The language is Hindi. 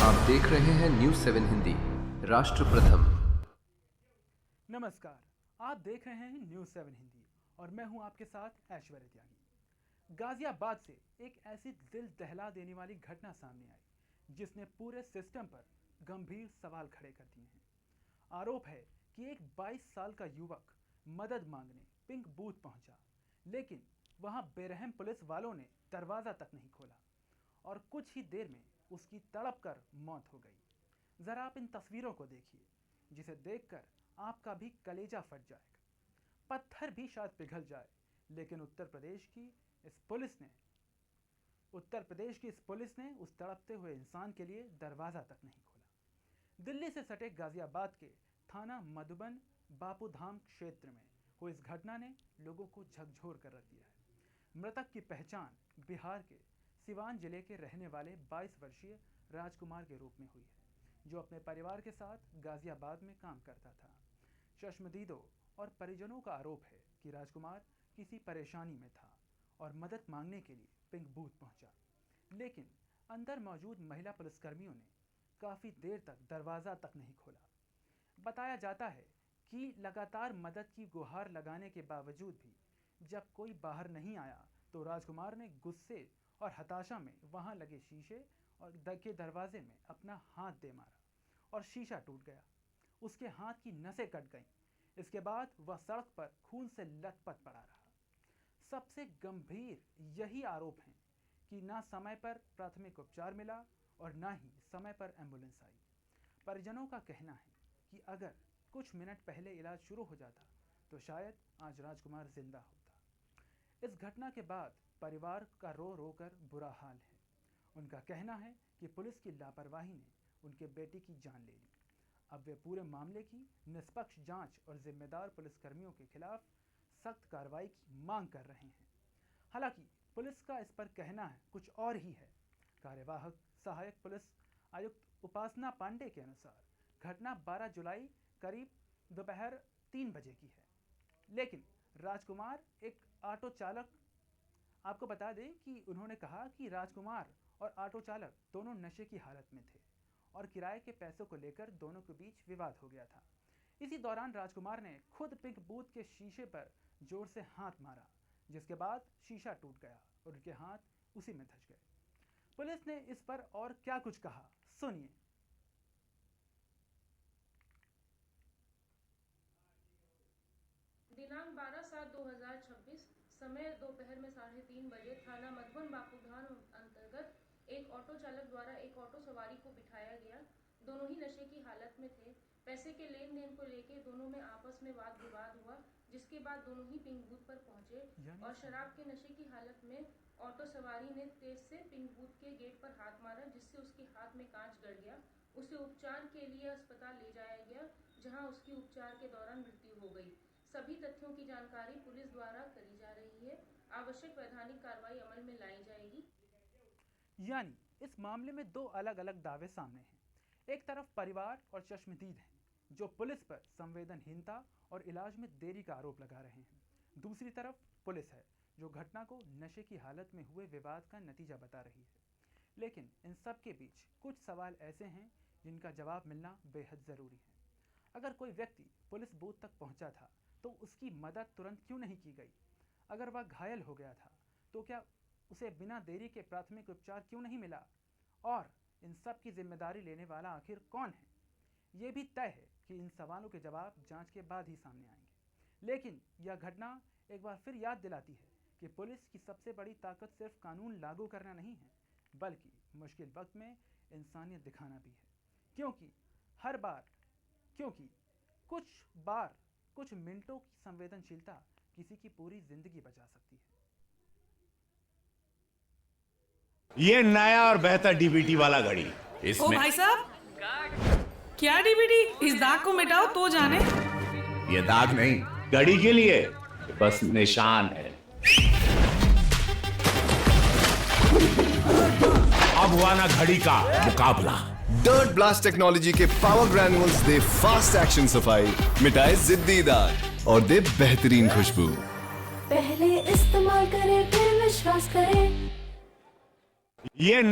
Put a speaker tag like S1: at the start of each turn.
S1: आप देख रहे हैं न्यूज 7 हिंदी, राष्ट्र प्रथम।
S2: नमस्कार, आप देख रहे हैं न्यूज 7 हिंदी और मैं हूं आपके साथ ऐश्वर्य त्यागी। गाजियाबाद से एक ऐसी दिल दहला देने वाली घटना सामने आई जिसने पूरे सिस्टम पर गंभीर सवाल खड़े कर दिए हैं। आरोप है कि एक 22 साल का युवक मदद मांगने पिंक बूथ पहुंचा, लेकिन वहां बेरहम पुलिस वालों ने दरवाजा तक नहीं खोला और कुछ ही देर में उसकी तड़प कर मौत हो गई। जरा आप इन तस्वीरों को देखिए, जिसे देखकर आपका भी कलेजा फट जाएगा, पत्थर भी शायद पिघल जाए, लेकिन उत्तर प्रदेश की इस पुलिस ने उस तड़पते हुए इंसान के लिए दरवाजा तक नहीं खोला। दिल्ली से सटे गाजियाबाद के थाना मधुबन बापूधाम क्षेत्र में हुई इस घटना ने लोगों को झकझोर कर रख दिया है। मृतक की पहचान बिहार के सिवान जिले के रहने वाले 22 वर्षीय राजकुमार के रूप में हुई है, जो अपने परिवार के साथ गाजियाबाद में काम करता था। चश्मदीदों और परिजनों का आरोप है कि राजकुमार किसी परेशानी में था और मदद मांगने के लिए पिंक बूथ पहुंचा, लेकिन अंदर मौजूद महिला पुलिसकर्मियों ने काफ़ी देर तक दरवाज़ा तक नहीं खोला। बताया जाता है कि लगातार मदद की गुहार लगाने के बावजूद भी जब कोई बाहर नहीं आया तो राजकुमार ने गुस्से और हताशा में वहां लगे शीशे और के दरवाजे में अपना हाथ दे मारा और शीशा टूट गया। उसके हाथ की नसें कट गईं। इसके बाद वह सड़क पर खून से लथपथ पड़ा रहा। सबसे गंभीर यही आरोप है कि ना समय पर प्राथमिक उपचार मिला और ना ही समय पर एम्बुलेंस आई। परिजनों का कहना है कि अगर कुछ मिनट पहले इलाज शुरू हो जाता तो शायद आज राजकुमार जिंदा होता। इस घटना के बाद परिवार का रो रो कर बुरा हाल है। उनका कहना है कि पुलिस की लापरवाही ने उनके बेटे की जान ले ली। अब वे पूरे मामले की निष्पक्ष जांच और जिम्मेदार पुलिसकर्मियों के खिलाफ सख्त कार्रवाई की मांग कर रहे हैं। हालांकि पुलिस का इस पर कहना है कुछ और ही है। कार्यवाहक सहायक पुलिस आयुक्त उपासना पांडे के अनुसार घटना 12 जुलाई करीब दोपहर 3 बजे की है, लेकिन राजकुमार एक ऑटो चालक, आपको बता दें कि उन्होंने कहा कि राजकुमार और ऑटो चालक दोनों नशे की हालत में थे और किराए के पैसों को लेकर दोनों के बीच विवाद हो गया था। इसी दौरान राजकुमार ने खुद पिंक बूथ के शीशे पर जोर से हाथ मारा, जिसके बाद शीशा टूट गया और उनके हाथ उसी में धंस गए। पुलिस ने इस पर और क्या कुछ कहा, सुनिए।
S3: दिनांक 12/7/2026 समय दोपहर में 3:30 बजे थाना मधुबन बापूधाम अंतर्गत एक ऑटो चालक द्वारा एक ऑटो सवारी को बिठाया गया। दोनों ही नशे की हालत में थे। पैसे के लेन देन को लेकर दोनों में आपस में वाद विवाद हुआ, जिसके बाद दोनों ही पिंक बूथ पर पहुंचे और शराब के नशे की हालत में ऑटो सवारी ने तेज से पिंक बूथ के गेट पर हाथ मारा, जिससे उसके हाथ में कांच गड़ गया। उसे उपचार के लिए अस्पताल ले जाया गया, जहां उसकी उपचार के दौरान मृत्यु हो गई। सभी तथ्यों की जानकारी पुलिस द्वारा करी जा रही है। आवश्यक वैधानिक कार्रवाई अमल में लाई जाएगी।
S2: यानी इस मामले में दो अलग अलग दावे सामने हैं। एक तरफ परिवार और चश्मदीद हैं, जो पुलिस पर संवेदनहीनता और इलाज में देरी का आरोप लगा रहे हैं। दूसरी तरफ पुलिस है, जो घटना को नशे की हालत में हुए विवाद का नतीजा बता रही है। लेकिन इन सब के बीच कुछ सवाल ऐसे हैं जिनका जवाब मिलना बेहद ज़रूरी है। अगर कोई व्यक्ति पुलिस बूथ तक पहुंचा था तो उसकी मदद तुरंत क्यों नहीं की गई? अगर वह घायल हो गया था तो क्या उसे बिना देरी के प्राथमिक उपचार क्यों नहीं मिला? और इन सब की जिम्मेदारी लेने वाला आखिर कौन है? ये भी तय है कि इन सवालों के जवाब जांच के बाद ही सामने आएंगे। लेकिन यह घटना एक बार फिर याद दिलाती है कि पुलिस की सबसे बड़ी ताकत सिर्फ कानून लागू करना नहीं है, बल्कि मुश्किल वक्त में इंसानियत दिखाना भी है। क्योंकि कुछ मिनटों की संवेदनशीलता किसी की पूरी जिंदगी बचा सकती है।
S4: ये नया और बेहतर डीबीटी वाला घड़ी,
S5: ओ
S4: इसमें
S5: भाई साहब, क्या डीबीटी? इस दाग को मिटाओ तो जाने।
S4: ये दाग नहीं, घड़ी के लिए बस निशान है। अब हुआ ना घड़ी का मुकाबला।
S6: डर्ट ब्लास्ट टेक्नोलॉजी के पावर ग्रैन्यूल्स दे फास्ट एक्शन सफाई, मिटाए जिद्दी दाग और दे बेहतरीन खुशबू।
S7: पहले इस्तेमाल करें फिर विश्वास करें।
S4: ये